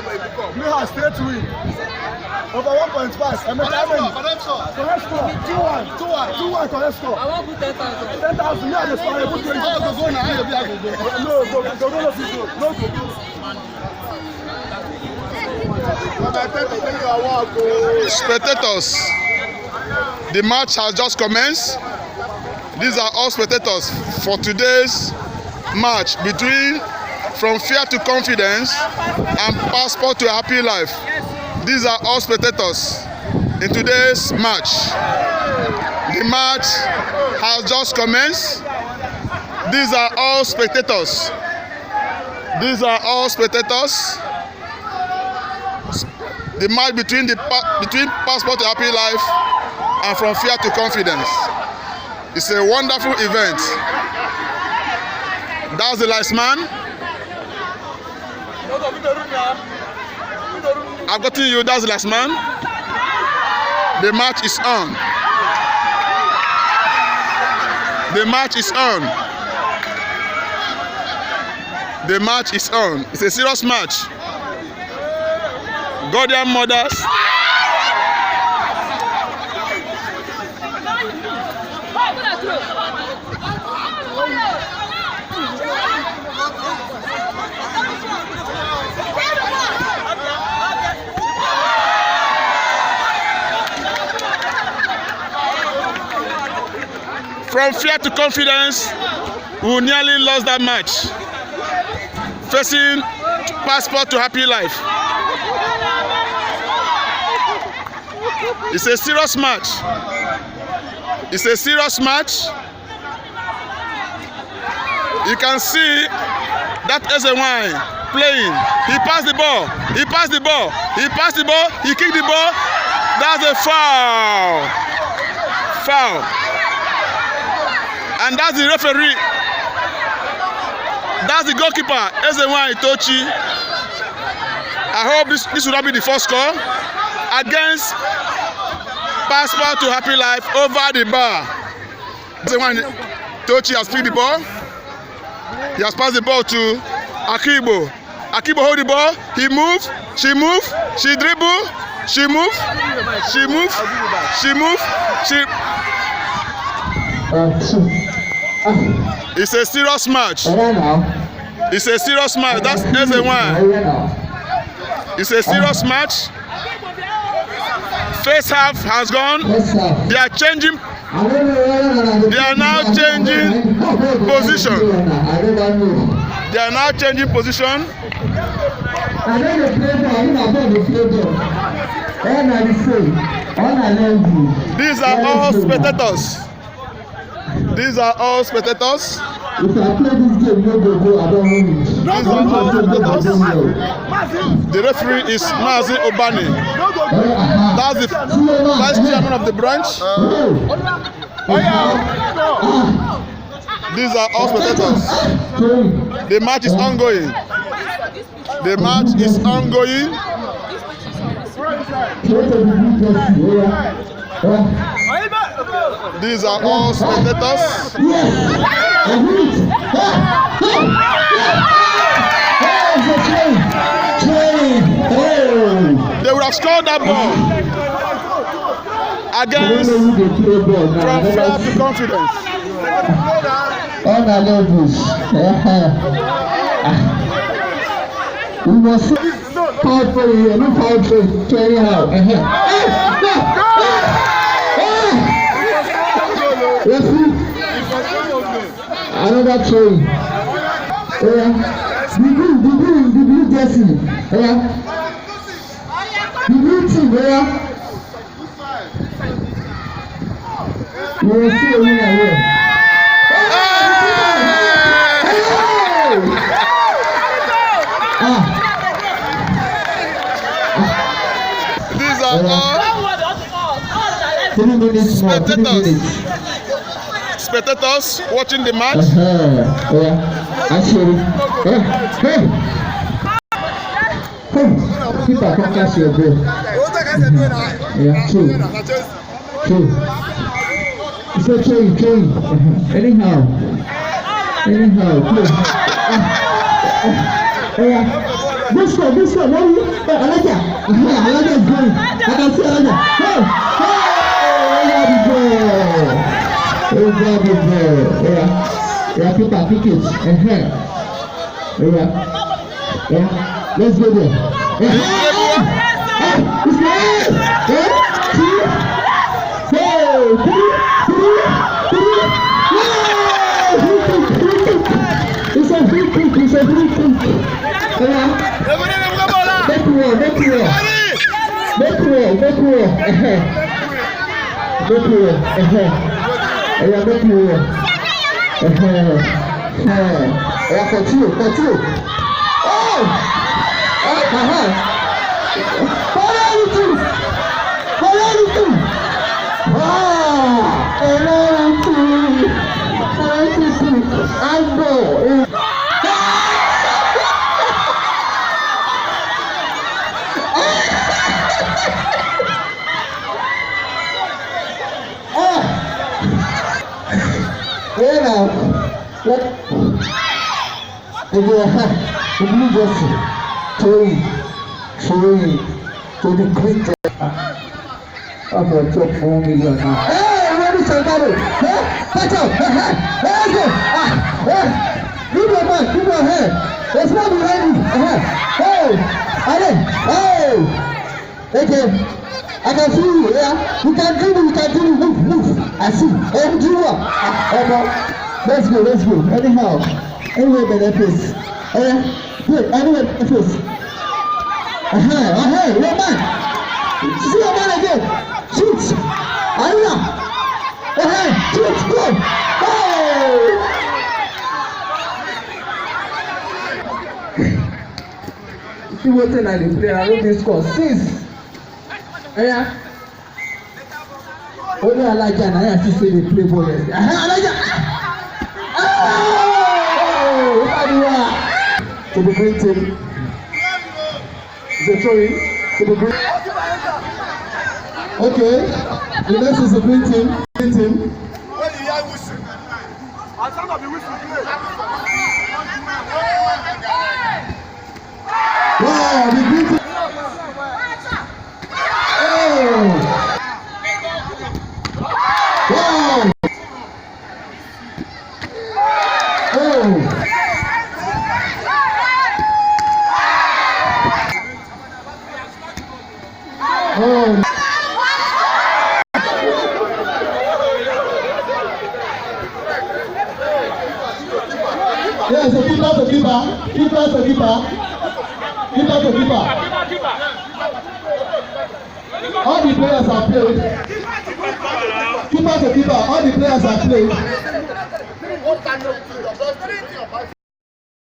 Blue has straight win. Over 1.5. And correct score. 2-1. 2-1 correct score. I want to put 10,000. 10,000. Yeah, that's fine. Put 20. No, Spectators, the match has just commenced. These are all spectators for today's match between From Fear to Confidence and Passport to a Happy Life. These are all spectators in today's match. The match has just commenced. These are all spectators. These are all spectators. The match between Passport to Happy Life and From Fear to Confidence. It's a wonderful event. That's the last man. I've gotten you. That's the last man. The match is on. The match is on. The match is on. It's a serious match. Guardian mothers. From Fear to Confidence, we nearly lost that match. Facing Passport to Happy Life. It's a serious match. It's a serious match. You can see that Ezewine playing. He passed the ball. He passed the ball. He passed the ball. He kicked the ball. That's a foul. Foul. And that's the referee. That's the goalkeeper, Ezewine Itochi. I hope this will not be the first score against Passport to Happy Life over the bar. Ezewine Itochi has picked the ball. He has passed the ball to Akibo. Akibo hold the ball. He moves. She moves. She dribble. She moves. She moves. She moves. She. It's a serious match. It's a serious match. That's Ezewine. It's a serious match. First half has gone. They are changing. They are now changing position. They are now changing position. These are all spectators. These are all spectators. If I play this game, no go. I don't win. These are all spectators. The referee is Mazi Obani. That's the vice chairman of the branch. These are all spectators. The match is ongoing. The match is ongoing. These are all spectators. They would have scored that ball against From Fear to Confidence. We must fight for you. No fight for carry out. Another train. The blue jersey. The blue team. You will see a winner here. These are all spectators watching the match. Keeper, come catch your ball. Yeah, true. It's a train. Anyhow, play. This one, what is it? Alaja. Alaja is going. I can see Alaja. Hey! Over the ball. Yeah, people pick it. Yeah. Let's go there. It's a free kick. Continue. The blue jersey, showing to the great about 4 million now. Hey, ready to go? Catch up! Let's go! Leave your man, leave your head. Let's not be ready. Hey, okay. I can see you. Yeah, you can do it. Move. I see. Hey, do what? Let's go. Anyhow. Anyway, benefits. Good. Anyway, benefits. Hey, your man. See your man again. Shoot. Aya. Shoot. Go. Hey. See what thing I dey play. I don't dey score 6. Only Alaja and I see say they play ball. Alaja. To the green team. The throwing to the green. Okay. The next is the green team. Wow, the green team. Yes, the keeper. All the players are played. Keeper. All the players are played.